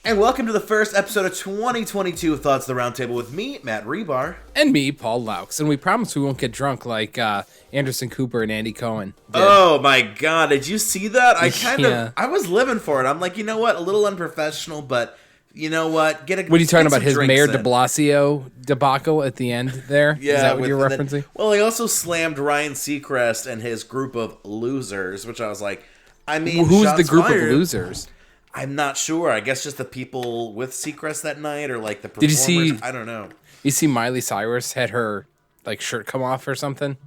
And welcome to the first episode of 2022 of Thoughts of the Roundtable with me, Matt Rebar. And me, Paul Laux. And we promise we won't get drunk like Anderson Cooper and Andy Cohen did. Oh my god, did you see that? I was living for it. I'm like, you know what? A little unprofessional, but you know what? What are you talking about? His Mayor de Blasio debacle at the end there? Yeah. Is that what you're referencing? Well, he also slammed Ryan Seacrest and his group of losers, which I was like, I mean, who's the group fired. of losers? I'm not sure. I guess just the people with Seacrest that night, or like the performers. Did you see? I don't know. You see, Miley Cyrus had her like shirt come off or something.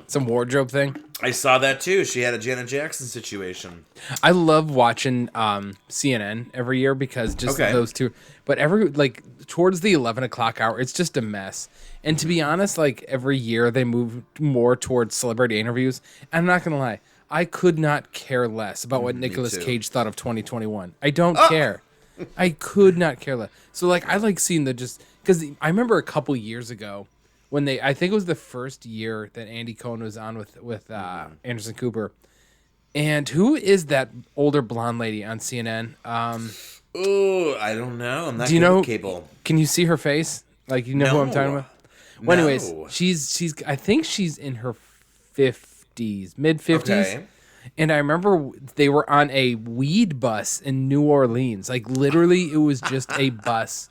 Some wardrobe thing. I saw that too. She had a Janet Jackson situation. I love watching CNN every year because just those two. But towards the 11 o'clock hour, it's just a mess. And to be honest, like every year they move more towards celebrity interviews. I'm not gonna lie. I could not care less about what Nicolas Cage thought of 2021. I don't care. I could not care less. So, like, I like seeing because I remember a couple years ago when I think it was the first year that Andy Cohen was on with Anderson Cooper. And who is that older blonde lady on CNN? Oh, I don't know. I'm not cable. Can you see her face? Like, you know who I'm talking about? Well, anyways, she's I think she's in her 50s. Mid-50s. Okay. And I remember they were on a weed bus in New Orleans. Like, literally, it was just a bus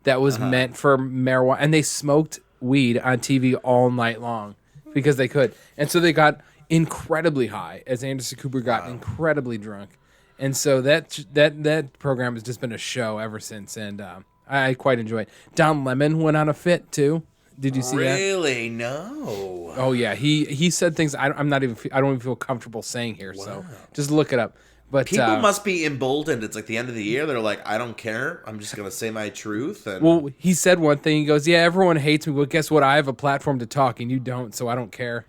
that was meant for marijuana. And they smoked weed on TV all night long because they could. And so they got incredibly high as Anderson Cooper got incredibly drunk. And so that program has just been a show ever since. And I quite enjoy it. Don Lemon went on a fit, too. Did you see that? Really? No. Oh yeah, he said things I don't even feel comfortable saying here. Wow. So just look it up. But people must be emboldened. It's like the end of the year. They're like, I don't care. I'm just gonna say my truth. And well, he said one thing. He goes, "Yeah, everyone hates me, but guess what? I have a platform to talk, and you don't, so I don't care."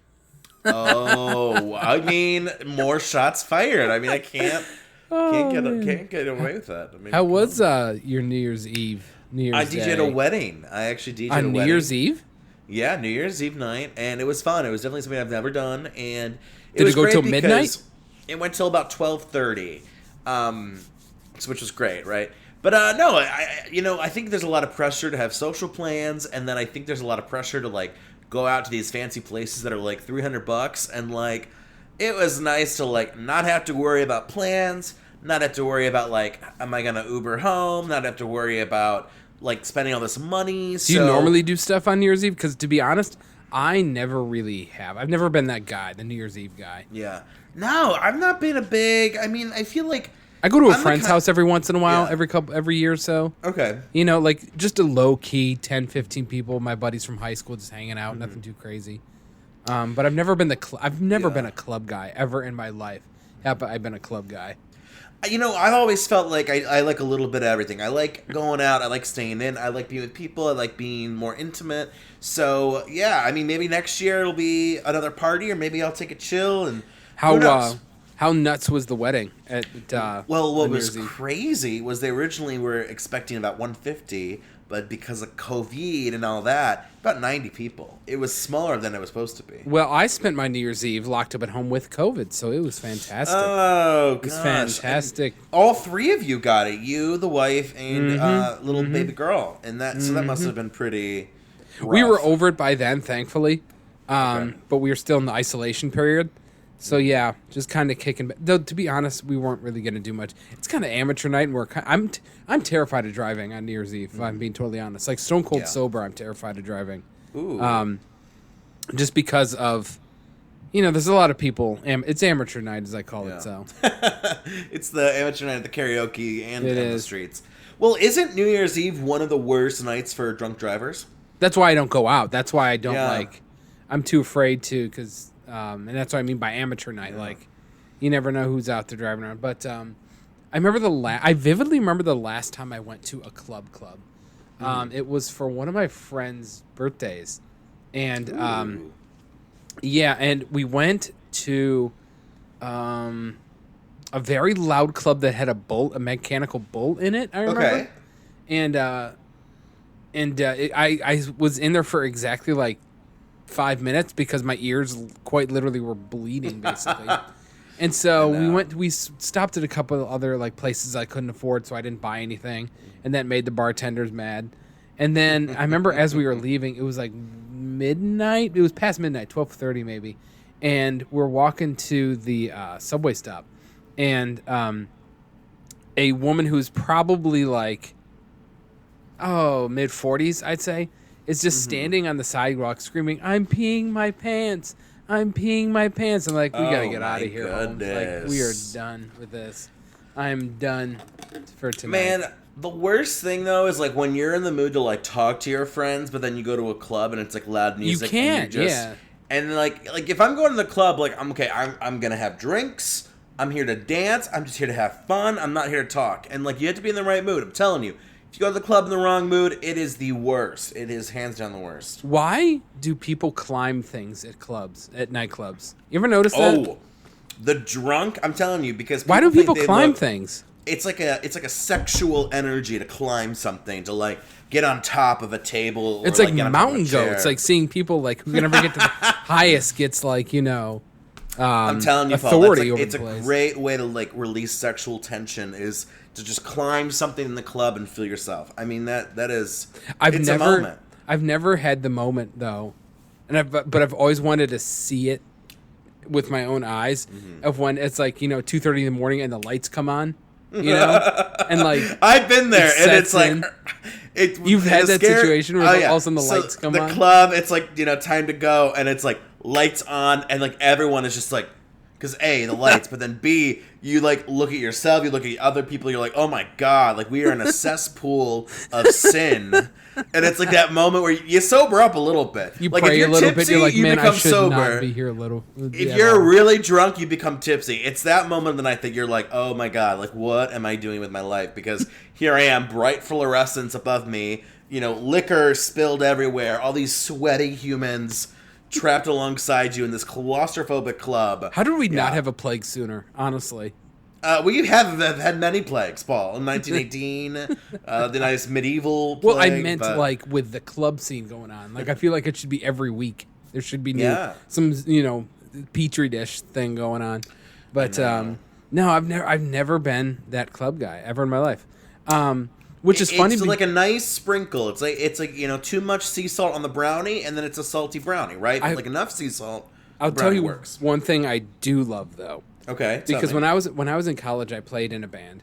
Oh, I mean, more shots fired. I mean, I can't get away with that. I mean, how was your New Year's Eve? I DJ'd a wedding. I actually DJ'd a wedding. On New Year's Eve? Yeah, New Year's Eve night, and it was fun. It was definitely something I've never done, and did it go till midnight? It went till about 12:30, which was great, right? But no, I think there's a lot of pressure to have social plans, and then I think there's a lot of pressure to like go out to these fancy places that are like $300, and like it was nice to like not have to worry about plans. Not have to worry about, like, am I going to Uber home? Not have to worry about, like, spending all this money. Do you normally do stuff on New Year's Eve? Because, to be honest, I never really have. I've never been that guy, the New Year's Eve guy. Yeah. No, I've not been I feel like... I go to a friend's house every once in a while, every year or so. Okay. You know, like, just a low-key 10, 15 people, my buddies from high school just hanging out, nothing too crazy. But I've never been been a club guy ever in my life. Yeah, but I've been a club guy. You know, I've always felt like I like a little bit of everything. I like going out. I like staying in. I like being with people. I like being more intimate. So, yeah, I mean, maybe next year it'll be another party, or maybe I'll take a chill. And who knows? How nuts was the wedding? Well, what was crazy was they originally were expecting about 150, but because of COVID and all that, about 90 people. It was smaller than it was supposed to be. Well, I spent my New Year's Eve locked up at home with COVID, so it was fantastic. Oh, gosh. It was fantastic. And all three of you got it. You, the wife, and little baby girl. And so that must have been pretty rough. We were over it by then, thankfully. But we were still in the isolation period. So, yeah, just kind of kicking back. Though, to be honest, we weren't really going to do much. It's kind of amateur night, and I'm terrified of driving on New Year's Eve, if I'm being totally honest. Like, stone cold sober, I'm terrified of driving. Ooh. Just because of, there's a lot of people. It's amateur night, as I call it, so. It's the amateur night at the karaoke and the streets. Well, isn't New Year's Eve one of the worst nights for drunk drivers? That's why I don't go out. That's why I don't, I'm too afraid to, because... and that's what I mean by amateur night. Yeah. Like, you never know who's out there driving around. But I vividly remember the last time I went to a club. It was for one of my friend's birthdays, and and we went to a very loud club that had a mechanical bull in it. I remember, I was in there for exactly like 5 minutes because my ears quite literally were bleeding, basically. And so we stopped at a couple of other like places I couldn't afford, so I didn't buy anything, and that made the bartenders mad. And then I remember as we were leaving, it was like midnight. It was past midnight, 12:30 maybe, and we're walking to the subway stop, and a woman who's probably like mid-40s, I'd say, is just standing on the sidewalk screaming, "I'm peeing my pants! I'm peeing my pants!" I'm like, we gotta get out of here. Like, we are done with this. I'm done for tonight. Man, the worst thing though is like when you're in the mood to like talk to your friends, but then you go to a club and it's like loud music. You can't, and you just, and like if I'm going to the club, like I'm gonna have drinks. I'm here to dance. I'm just here to have fun. I'm not here to talk. And like you have to be in the right mood. I'm telling you. If you go to the club in the wrong mood, it is the worst. It is hands down the worst. Why do people climb things at clubs, at nightclubs? You ever notice that? Oh, the drunk. I'm telling you, because why do people climb things? It's like a sexual energy to climb something, to like get on top of a table. It's like mountain goat. It's like seeing people like who can never get to the highest gets like I'm telling you, authority Paul, over it's the place. a great way to like release sexual tension is to just climb something in the club and feel yourself. I mean that is it's a moment. I've never had the moment though, but I've always wanted to see it with my own eyes of when it's like 2:30 in the morning and the lights come on, and like I've been there and it's like you've had that situation where all of a sudden the lights come on. The club, it's like time to go and it's like lights on and like everyone is just like. Because A, the lights, but then B, you like look at yourself, you look at other people, you're like, oh my God, like we are in a cesspool of sin. And it's like that moment where you sober up a little bit. You like pray if you're a little tipsy, bit, you're like, you man, I become should sober. not be here a little. If you're really drunk, you become tipsy. It's that moment of the night that you're like, oh my God, like what am I doing with my life? Because here I am, bright fluorescence above me, liquor spilled everywhere, all these sweaty humans trapped alongside you in this claustrophobic club. How did we not have a plague sooner, honestly? We have had many plagues, Paul. In 1918, the nice medieval plague. Well, I meant like with the club scene going on. Like I feel like it should be every week. There should be some petri dish thing going on. But no, I've never been that club guy ever in my life. Which is funny. It's like a nice sprinkle. It's like too much sea salt on the brownie, and then it's a salty brownie, right? Like enough sea salt. I'll tell you one thing I do love though. Okay. Because when I was in college, I played in a band,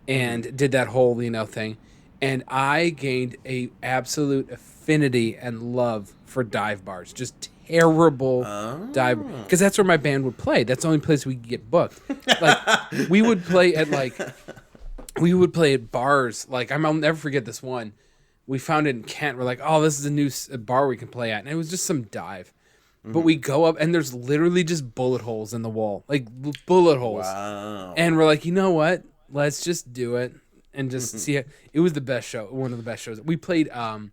and did that whole thing, and I gained a absolute affinity and love for dive bars. Just terrible dive, because that's where my band would play. That's the only place we could get booked. Like we would play at We would play at bars. Like, I'll never forget this one. We found it in Kent. We're like, oh, this is a new bar we can play at. And it was just some dive. But we go up, and there's literally just bullet holes in the wall. Like, bullet holes. Wow. And we're like, you know what? Let's just do it and just see it. It was the best show. One of the best shows. We played, one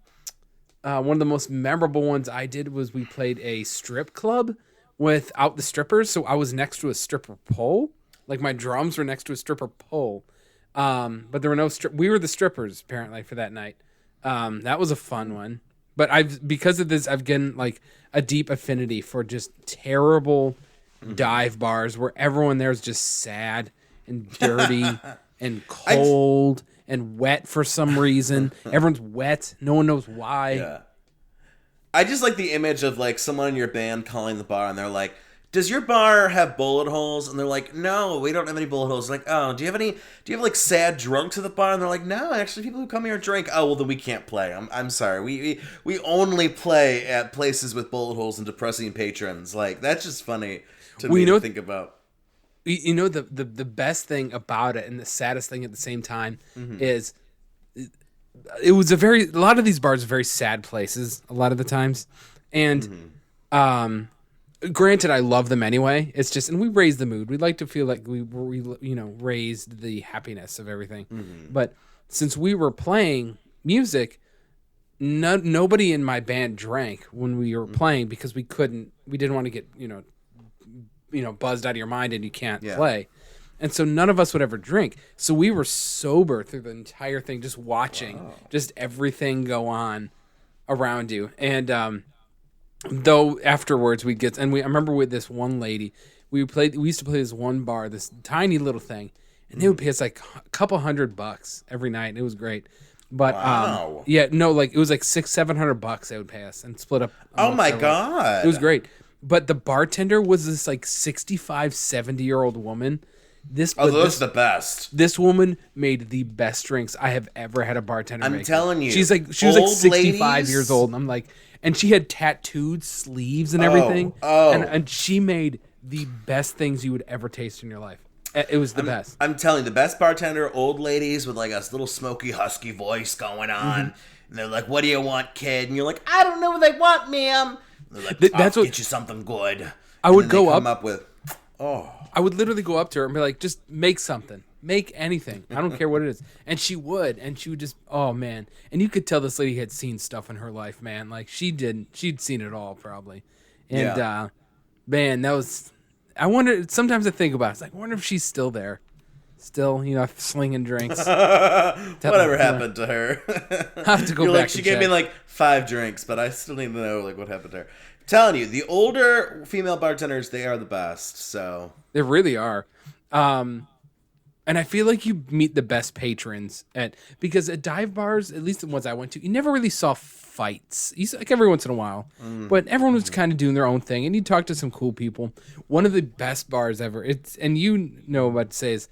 of the most memorable ones I did was we played a strip club without the strippers. So I was next to a stripper pole. Like, my drums were next to a stripper pole. But there were no we were the strippers apparently for that night. That was a fun one. But because of this, I've gotten like a deep affinity for just terrible dive bars where everyone there is just sad and dirty and cold and wet for some reason. Everyone's wet. No one knows why. Yeah. I just like the image of like someone in your band calling the bar and they're like, does your bar have bullet holes? And they're like, no, we don't have any bullet holes. Like, oh, do you have like sad drunks at the bar? And they're like, no, actually people who come here drink. Oh, well then we can't play. I'm sorry. We only play at places with bullet holes and depressing patrons. Like, that's just funny to me to think about. The best thing about it and the saddest thing at the same time is it was a lot of these bars are very sad places a lot of the times. And granted, I love them anyway. It's just, and we raise the mood. We like to feel like we raised the happiness of everything. But since we were playing music, nobody in my band drank when we were playing because we didn't want to get, buzzed out of your mind and you can't play. And so none of us would ever drink. So we were sober through the entire thing, just watching just everything go on around you. And, though afterwards I remember with this one lady, we used to play this one bar, this tiny little thing, and they would pay us like a couple $100 every night. And it was great. But wow. Yeah, no, like it was like $600-700 they would pay us and split up. Oh my God. It was great. But the bartender was this like 65, 70-year-old woman. This is the best. This woman made the best drinks I have ever had a bartender make. I'm telling you. She was like 65 years old. And I'm like, and she had tattooed sleeves and everything. And she made the best things you would ever taste in your life. It was the best. I'm telling you, the best bartender, old ladies with like a little smoky, husky voice going on. And they're like, "What do you want, kid?" And you're like, "I don't know what they want, ma'am." They're like, "That's get you something good." I would go up with, I would literally go up to her and be like, "Just make something. Make anything. I don't care what it is." And she would just, oh man. And you could tell this lady had seen stuff in her life, man. Like she'd seen it all probably. And man, that was, I wonder, sometimes I think about it. It's like, I wonder if she's still there. Still, slinging drinks. Whatever happened to her? I have to go back. She gave me like 5 drinks, but I still need to know like what happened to her. I'm telling you, the older female bartenders, they are the best. So they really are. And I feel like you meet the best patrons because at dive bars, at least the ones I went to, you never really saw fights. Like every once in a while, but everyone was kind of doing their own thing, and you talk to some cool people. One of the best bars ever, and you know what to say is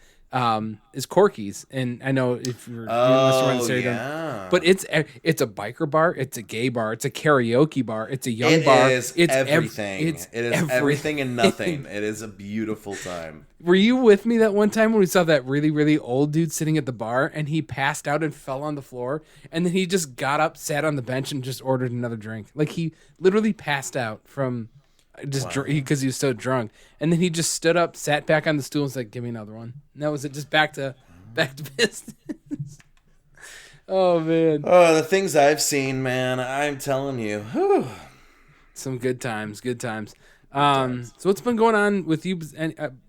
Corky's, and I know if you're but it's a biker bar, it's a gay bar, it's a karaoke bar, it's a young bar. It's everything. It is everything and nothing. It is a beautiful time. Were you with me that one time when we saw that really, really old dude sitting at the bar and he passed out and fell on the floor, and then he just got up, sat on the bench, and just ordered another drink? Like he literally passed out from just because he was so drunk, and then he just stood up, sat back on the stool, and said, "Give me another one." And that was it. Just back to business. Oh man. Oh, the things I've seen, man. I'm telling you. Whew. Some good times. So what's been going on with you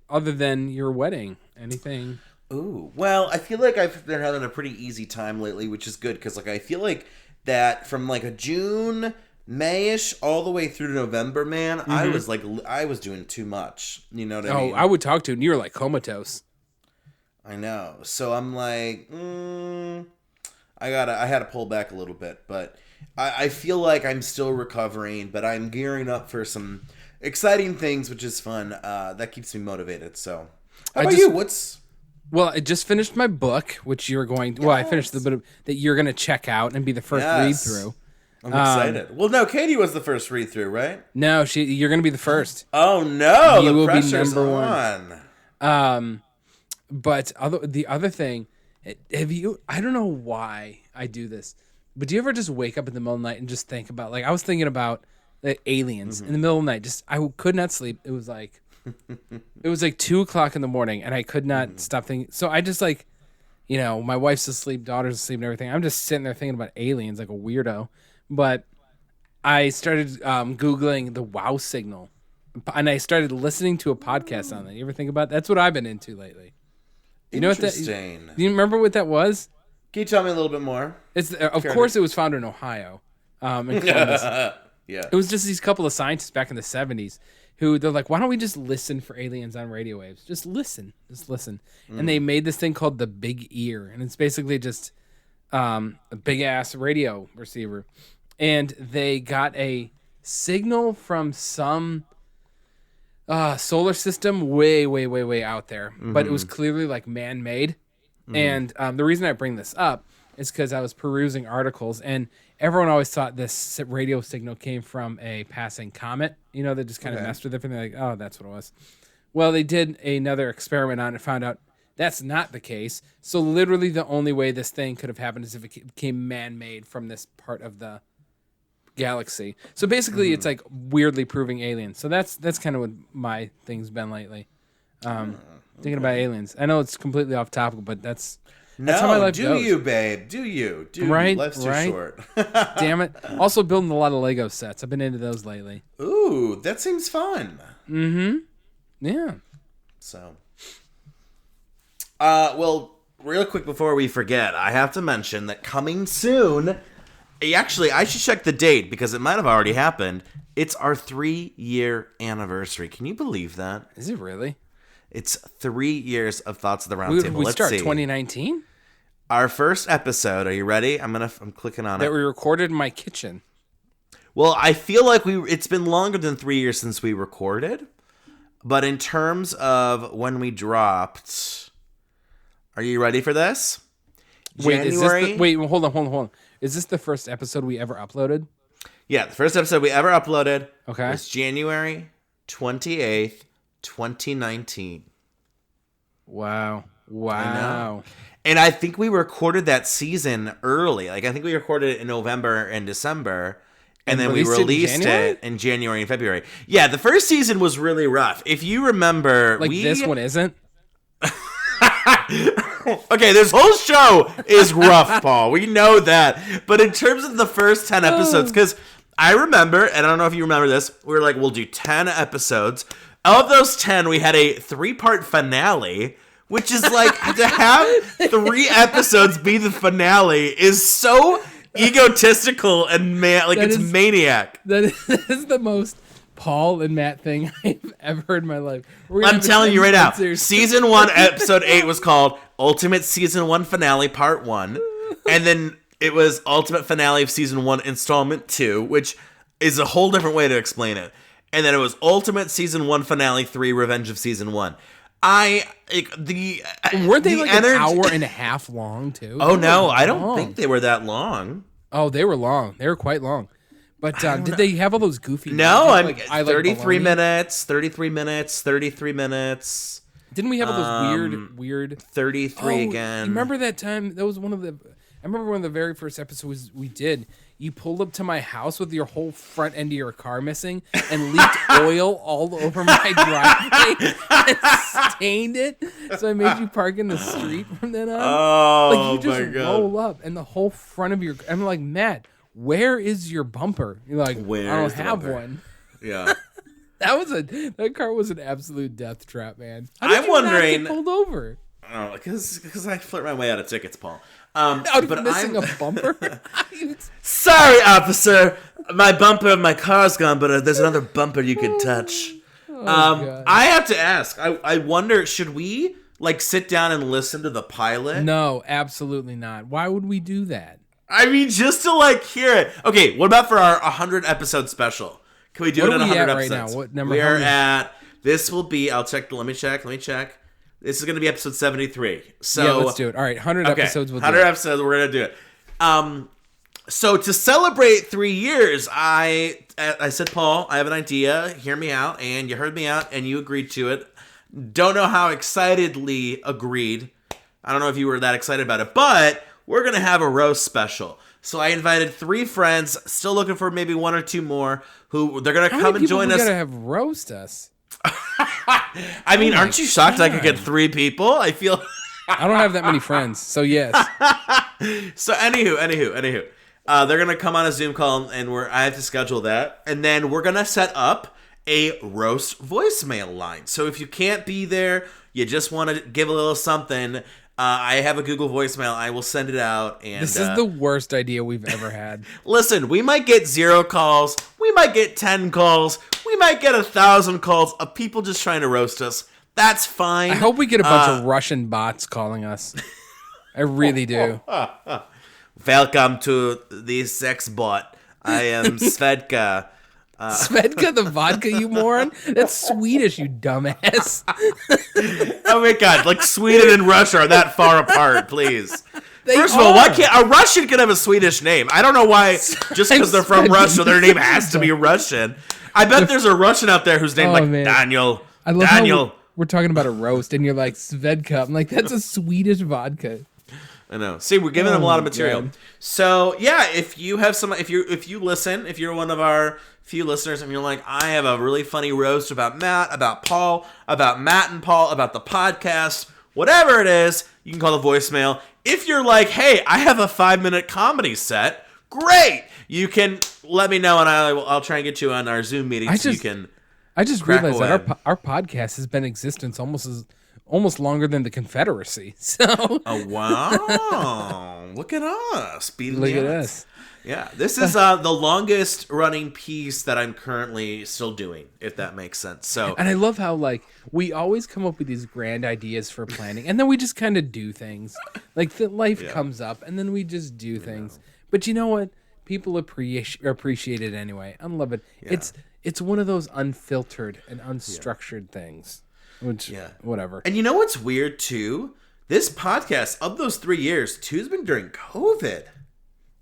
other than your wedding? Anything? Ooh, well, I feel like I've been having a pretty easy time lately, which is good because like I feel like that from like a June, May-ish all the way through to November, man, I was doing too much. You know what I mean? I would talk to you and you were like comatose. I know. So I'm like, I had to pull back a little bit, but I feel like I'm still recovering, but I'm gearing up for some exciting things, which is fun. That keeps me motivated. So how about you? Well, I just finished my book, which you're going to, well, I finished the bit that you're going to check out and be the first read through. I'm excited. Well, no, Katie was the first read through, right? No, you're going to be the first. Oh no, you will be number one. But the other thing, I don't know why I do this, but do you ever just wake up in the middle of the night and just think about, like, I was thinking about the aliens in the middle of the night. I could not sleep. It was like 2:00 in the morning, and I could not stop thinking. So I just like, my wife's asleep, daughter's asleep, and everything. I'm just sitting there thinking about aliens like a weirdo. But I started Googling the WOW signal, and I started listening to a podcast on that. You ever think about that? That's what I've been into lately. You know what that? Do you remember what that was? Can you tell me a little bit more? Of course, it was found in Ohio, in Columbus. Yeah. It was just these couple of scientists back in the 70s who they're like, why don't we just listen for aliens on radio waves? Just listen. And they made this thing called the Big Ear, and it's basically just a big ass radio receiver. And they got a signal from some solar system way, way, way, way out there. But it was clearly like man-made. And the reason I bring this up is because I was perusing articles, and everyone always thought this radio signal came from a passing comet, that just kind of messed with everything. Like, oh, that's what it was. Well, they did another experiment on it and found out that's not the case. So literally the only way this thing could have happened is if it became man-made from this part of the galaxy. So basically it's like weirdly proving aliens. So that's kind of what my thing's been lately. Thinking about aliens. I know it's completely off topic, but that's how my life goes. You, babe. Do you. Right? Life's too short. Damn it. Also building a lot of Lego sets. I've been into those lately. Ooh, that seems fun. Yeah. So. Well, real quick before we forget, I have to mention that coming soon, actually, I should check the date because it might have already happened. It's our 3-year anniversary. Can you believe that? Is it really? It's 3 years of Thoughts of the Round Table. We start 2019? Our first episode. Are you ready? I'm clicking on it. That we recorded in my kitchen. Well, I feel like it's been longer than 3 years since we recorded. But in terms of when we dropped, are you ready for this? Wait, hold on. Is this the first episode we ever uploaded? Yeah, the first episode we ever uploaded was January 28th, 2019. Wow. Wow. And I think we recorded that season early. Like, I think we recorded it in November and December. And then we released it in January and February. Yeah, the first season was really rough. If you remember... this one isn't? Okay, this whole show is rough, Paul. We know that. But in terms of the first 10 episodes, because I remember, and I don't know if you remember this, we were like, we'll do 10 episodes. Of those 10, we had a 3-part finale, which is like, to have 3 episodes be the finale is so egotistical and maniac. That is the most Paul and Matt thing I've ever heard in my life. I'm telling you right now, season 1, episode 8 was called Ultimate Season 1 Finale Part 1. And then it was Ultimate Finale of Season 1 Installment 2, which is a whole different way to explain it. And then it was Ultimate Season 1 Finale 3 Revenge of Season 1. Weren't they like an hour and a half long too? Oh no, I don't think they were that long. Oh, they were long. They were quite long. But did they have all those goofy? No, I 33 minutes, 33 minutes, 33 minutes. Didn't we have all those weird 33 again? You remember that time? That was one of the very first episodes we did. You pulled up to my house with your whole front end of your car missing and leaked oil all over my driveway and stained it. So I made you park in the street from then on. Oh, you just roll up and the whole front of your... I'm like, Matt, where is your bumper? You're like, I don't have one. Yeah. That car was an absolute death trap, man. I'm wondering... Not get pulled over? Oh, because I flirt my way out of tickets, Paul. But missing a bumper? Sorry, officer. My bumper of my car's gone, but there's another bumper you could touch. I have to ask. I wonder, should we sit down and listen to the pilot? No, absolutely not. Why would we do that? I mean, just to hear it. Okay, what about for our 100 episode special? Can we do it in 100 episodes? Right now? What number? We are at. This will be. I'll check. Let me check. This is going to be episode 73. So yeah, let's do it. All right, 100 episodes. 100 episodes. We're going to do it. So to celebrate 3 years, I said, Paul, I have an idea. Hear me out, and you heard me out, and you agreed to it. Don't know how excitedly agreed. I don't know if you were that excited about it, but we're going to have a roast special. So I invited 3 friends, still looking for maybe 1 or 2 more, who they're going to come and join us. How many people we got to have roast us? I mean, aren't you shocked I could get 3 people? I feel... I don't have that many friends, so yes. So anywho. They're going to come on a Zoom call, and I have to schedule that. And then we're going to set up a roast voicemail line. So if you can't be there, you just want to give a little something... I have a Google voicemail. I will send it out. And this is the worst idea we've ever had. Listen, we might get 0 calls. We might get 10 calls. We might get 1,000 calls of people just trying to roast us. That's fine. I hope we get a bunch of Russian bots calling us. I really do. Welcome to the sex bot. I am Svedka. Svedka the vodka, you moron? That's Swedish, you dumbass. Oh my god, Sweden and Russia are that far apart, please. First of all, why can't a Russian can have a Swedish name? I don't know why, just because they're from Russia, their name has to be Russian. I bet there's a Russian out there whose name Daniel. I love Daniel. How we're talking about a roast, and you're like, Svedka. I'm like, that's a Swedish vodka. I know. See, we're giving them a lot of material. God. So yeah, if you have if you listen, if you're one of our few listeners and you're like, I have a really funny roast about Matt, about Paul, about Matt and Paul, about the podcast, whatever it is, you can call the voicemail. If you're like, hey, I have a 5-minute comedy set, great. You can let me know and I'll try and get you on our Zoom meeting you can. I just realized that our podcast has been in existence almost as almost longer than the Confederacy. So, oh wow, look at us! Look at us. Yeah, this is the longest running piece that I'm currently still doing, if that makes sense. So, and I love how like we always come up with these grand ideas for planning, and then we just kind of do things. Like life comes up, and then we just do things. But you know what? People appreciate it anyway. I love it. Yeah. It's one of those unfiltered and unstructured things. Which whatever. And you know what's weird too? This podcast, of those 3 years, 2's been during COVID.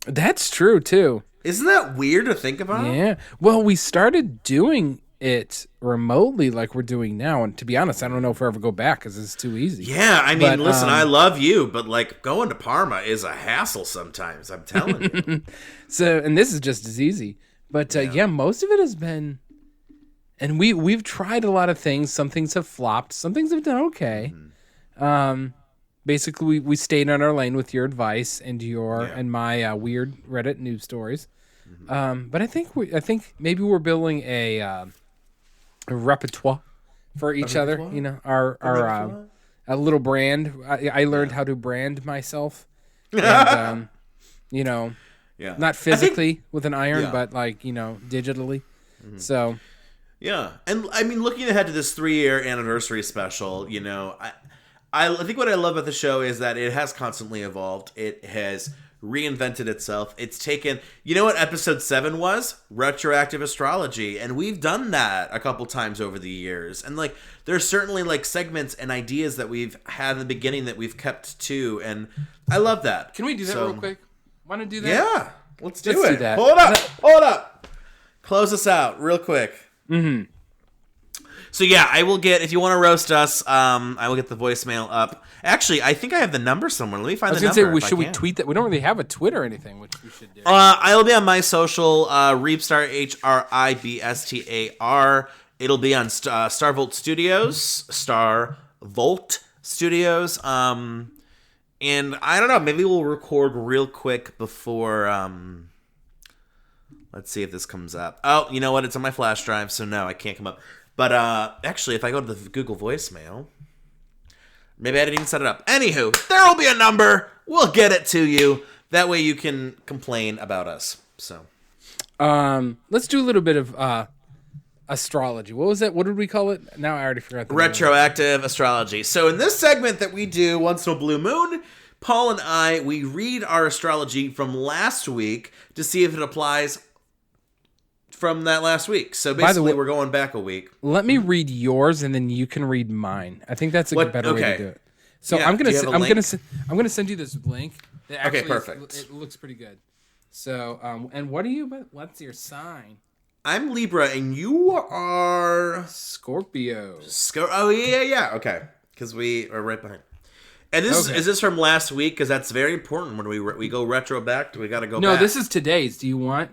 That's true too. Isn't that weird to think about? Yeah. Well, we started doing it remotely like we're doing now, and to be honest, I don't know if we'll ever go back because it's too easy. Yeah, I mean, listen, I love you, but like going to Parma is a hassle sometimes. I'm telling you. So, and this is just as easy, but most of it has been, and we've tried a lot of things. Some things have flopped. Some things have done okay. Mm-hmm. Basically, we stayed on our lane with your advice and and my weird Reddit news stories. Mm-hmm. But I think maybe we're building a repertoire for each other. You know, our a little brand. I learned how to brand myself, and not physically with an iron, but like digitally. Mm-hmm. So, yeah, and I mean, looking ahead to this 3-year anniversary special, I think what I love about the show is that it has constantly evolved. It has reinvented itself. It's taken, what episode 7 was? Retroactive astrology. And we've done that a couple times over the years. And like, there's certainly like segments and ideas that we've had in the beginning that we've kept to. And I love that. Can we do that real quick? Want to do that? Yeah. Let's do that. Hold up. Close us out real quick. Mm-hmm. So yeah, I will get, if you want to roast us, I will get the voicemail up. Actually, I think I have the number somewhere. Let me find the number. I was going to say, should we tweet that? We don't really have a Twitter or anything, which we should do. I'll be on my social, Reebstar, HRIBSTAR. It'll be on Starvolt Studios. And I don't know, maybe we'll record real quick before, let's see if this comes up. Oh, you know what? It's on my flash drive, so no, I can't come up. But actually, if I go to the Google voicemail, maybe I didn't even set it up. Anywho, there will be a number. We'll get it to you. That way you can complain about us. So, let's do a little bit of astrology. What was it? What did we call it? Now I already forgot. Retroactive astrology. So in this segment that we do once in a blue moon, Paul and I, we read our astrology from last week to see if it applies from that last week. So basically, we're going back a week. Let me read yours, and then you can read mine. I think that's a better way to do it. So I'm gonna send you this link. That actually perfect. It looks pretty good. So and what are you? What's your sign? I'm Libra, and you are Scorpio. Oh yeah. Okay, because we are right behind. And this is this from last week? Because that's very important when we go retro back. We got to go. No, back. This is today's. Do you want?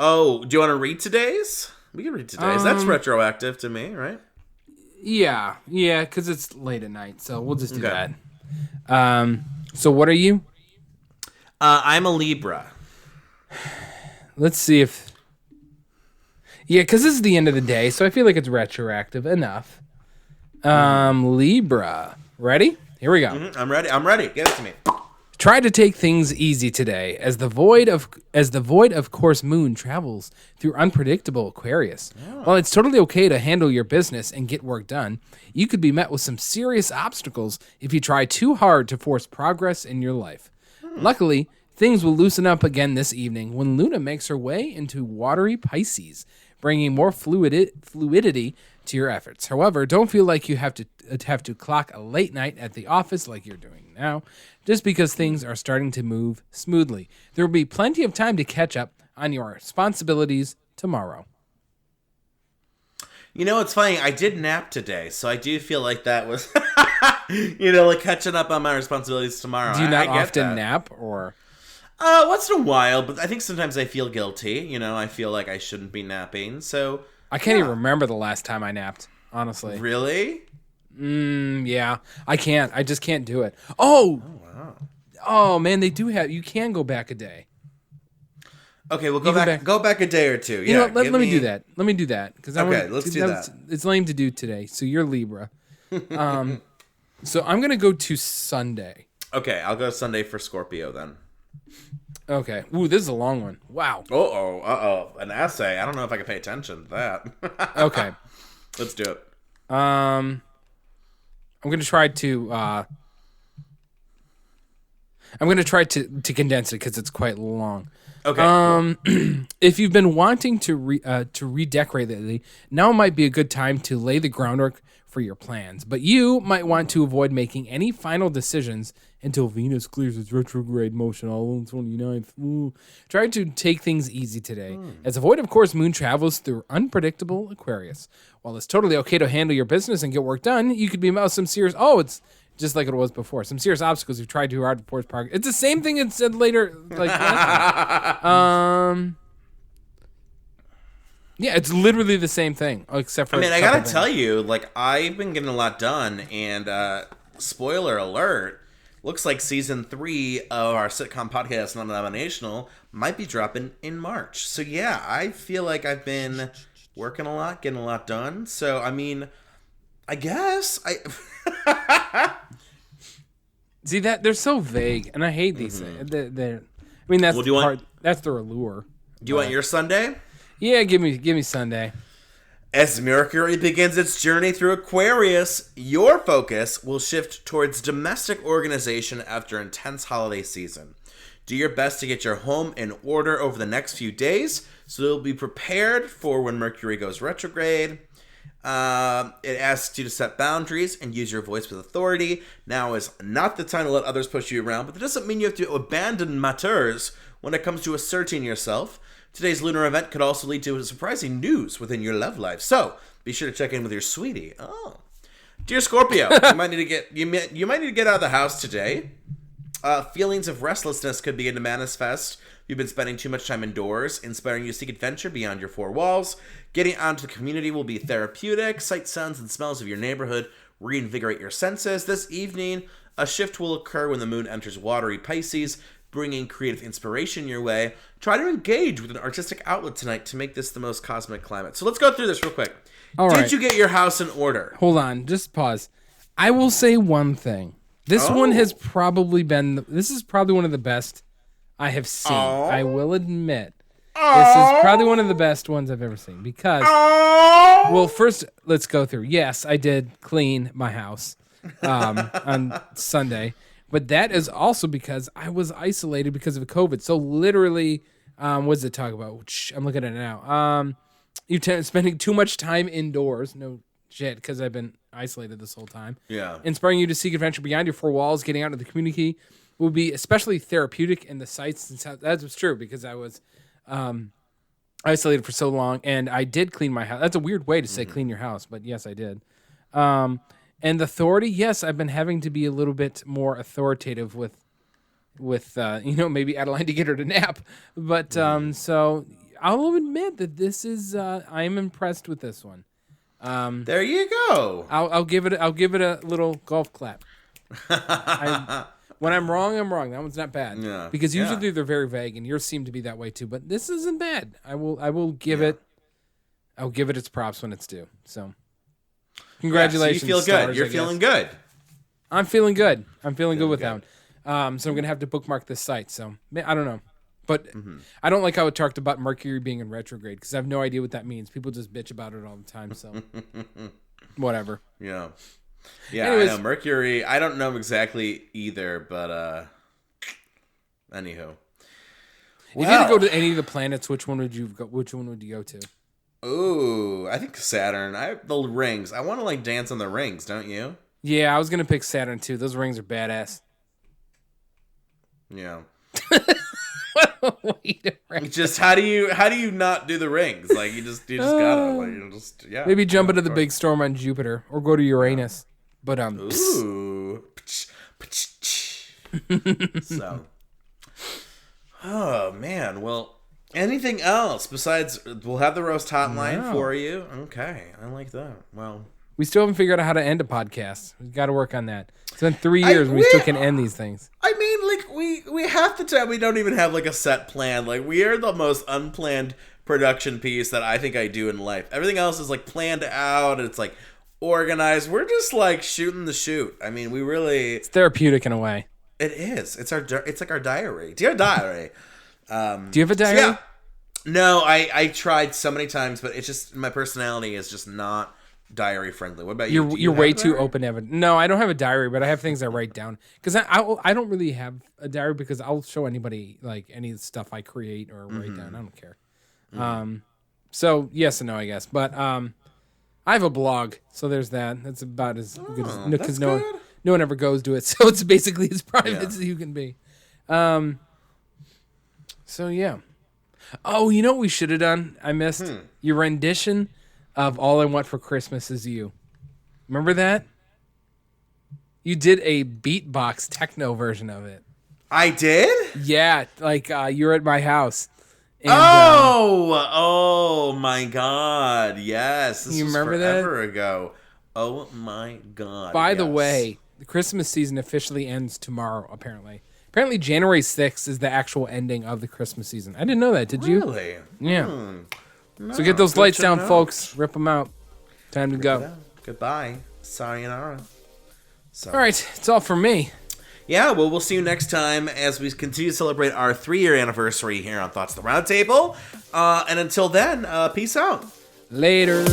Oh, do you want to read today's? We can read today's. That's retroactive to me, right? Yeah, because it's late at night, so we'll just do that. So what are you? I'm a Libra. Let's see if... Yeah, because this is the end of the day, so I feel like it's retroactive enough. Libra. Ready? Here we go. Mm-hmm. I'm ready. Give it to me. Try to take things easy today, as the void of course moon travels through unpredictable Aquarius. Yeah. While it's totally okay to handle your business and get work done, you could be met with some serious obstacles if you try too hard to force progress in your life. Luckily, things will loosen up again this evening when Luna makes her way into watery Pisces, bringing more fluidity to your efforts. However, don't feel like you have to clock a late night at the office like you're doing now, just because things are starting to move smoothly. There will be plenty of time to catch up on your responsibilities tomorrow. It's funny. I did nap today, so I do feel like that was, like catching up on my responsibilities tomorrow. Do you not often nap, or? Once in a while, but I think sometimes I feel guilty. I feel like I shouldn't be napping, so... I can't even remember the last time I napped, honestly. Really? Yeah. I can't. I just can't do it. Oh, wow. Oh, man, they do have... You can go back a day. Okay, we'll go back a day or two. You know what? Let me do that. Okay, let's do that. It's lame to do today, so you're Libra. So I'm going to go to Sunday. Okay, I'll go Sunday for Scorpio then. Okay. Ooh, this is a long one. Wow. An essay. I don't know if I can pay attention to that. Okay. Let's do it. I'm going to try to condense it because it's quite long. Okay. If you've been wanting to redecorate lately, now might be a good time to lay the groundwork for your plans. But you might want to avoid making any final decisions until Venus clears its retrograde motion on the 29th. Ooh. Try to take things easy today. As a void, of course, moon travels through unpredictable Aquarius. While it's totally okay to handle your business and get work done, you could be met with some serious... it's just like it was before. Some serious obstacles you've tried too hard to force progress. It's the same thing it said later. Like yeah, it's literally the same thing, except for... I mean, I gotta tell you, like, I've been getting a lot done, and spoiler alert, looks like season 3 of our sitcom podcast, Non-Denominational, might be dropping in March. So yeah, I feel like I've been working a lot, getting a lot done. So, I mean, I guess See, that they're so vague, and I hate these things. I mean, that's that's their allure. Do you want your Sunday? Yeah, give me Sunday. As Mercury begins its journey through Aquarius, your focus will shift towards domestic organization after intense holiday season. Do your best to get your home in order over the next few days, so you'll be prepared for when Mercury goes retrograde. It asks you to set boundaries and use your voice with authority. Now is not the time to let others push you around, but that doesn't mean you have to abandon matters when it comes to asserting yourself. Today's lunar event could also lead to surprising news within your love life, so be sure to check in with your sweetie. Dear Scorpio, you might need to get out of the house today. Feelings of restlessness could begin to manifest. You've been spending too much time indoors, inspiring you to seek adventure beyond your four walls. Getting out into the community will be therapeutic. Sights, sounds, and smells of your neighborhood reinvigorate your senses. This evening, a shift will occur when the moon enters watery Pisces, bringing creative inspiration your way. Try to engage with an artistic outlet tonight to make this the most cosmic climate. So let's go through this real quick. Did you get your house in order? Hold on, just pause. I will say one thing. This one has probably been... This is probably one of the best I have seen. I will admit. This is probably one of the best ones I've ever seen. Because... Well, first, let's go through. Yes, I did clean my house on Sunday. But that is also because I was isolated because of COVID. So literally, what does it talk about? I'm looking at it now. You're spending too much time indoors. No shit, because I've been isolated this whole time. Yeah. Inspiring you to seek adventure beyond your four walls, getting out into the community will be especially therapeutic in the sights and sounds. That's true because I was isolated for so long, and I did clean my house. That's a weird way to say clean your house, but yes, I did. And authority, yes, I've been having to be a little bit more authoritative with maybe Adeline to get her to nap. But so I'll admit that this is I'm impressed with this one. There you go. I'll give it a little golf clap. When I'm wrong, I'm wrong. That one's not bad. Yeah. Because usually they're very vague, and yours seem to be that way too. But this isn't bad. I will give it. I'll give it its props when it's due. So. Congratulations. So you feel good. Stars, You're feeling good. I'm feeling good. I'm feeling good with that one. So I'm going to have to bookmark this site. So I don't know. But I don't like how it talked about Mercury being in retrograde because I have no idea what that means. People just bitch about it all the time. So whatever. Yeah. Yeah, Anyways, I know. Mercury, I don't know exactly either, but anywho. If you had to go to any of the planets, which one would you go to? Ooh, I think Saturn. The rings. I want to dance on the rings, don't you? Yeah, I was gonna pick Saturn too. Those rings are badass. Yeah. Wait, just how do you not do the rings? You just gotta maybe jump into the big storm on Jupiter or go to Uranus. But ooh. So. Oh man. Well. Anything else besides we'll have the roast hotline for you? Okay, I like that. Well, we still haven't figured out how to end a podcast. We've got to work on that. It's been 3 years and we still can end these things. I mean, we half the time we don't even have a set plan. We are the most unplanned production piece that I think I do in life. Everything else is planned out, and it's organized. We're just like shooting the shoot. I mean, we really. It's therapeutic in a way. It is. It's like our diary. Dear diary. Do you have a diary? Yeah. No, I tried so many times, but it's just my personality is just not diary friendly. What about you? You're way too open to have it. No, I don't have a diary, but I have things I write down because I don't really have a diary because I'll show anybody like any stuff I create or write down. I don't care. So yes and no, I guess. But I have a blog, so there's that. That's about as good as because no one ever goes to it, so it's basically as private as you can be. So yeah. Oh, you know what we should have done? I missed your rendition of All I Want for Christmas Is You. Remember that? You did a beatbox techno version of it. I did? Yeah, like you're at my house. And, oh my God. Yes. This you was remember forever that? ago. Oh my God. By the way, the Christmas season officially ends tomorrow, apparently. Apparently, January 6th is the actual ending of the Christmas season. I didn't know that. Did you? Really? Yeah. No, so get those lights down, folks. Rip them out. Time to go. Goodbye. Sayonara. All right. It's all for me. Yeah, well, we'll see you next time as we continue to celebrate our 3-year anniversary here on Thoughts at the Round Table. And until then, peace out. Later.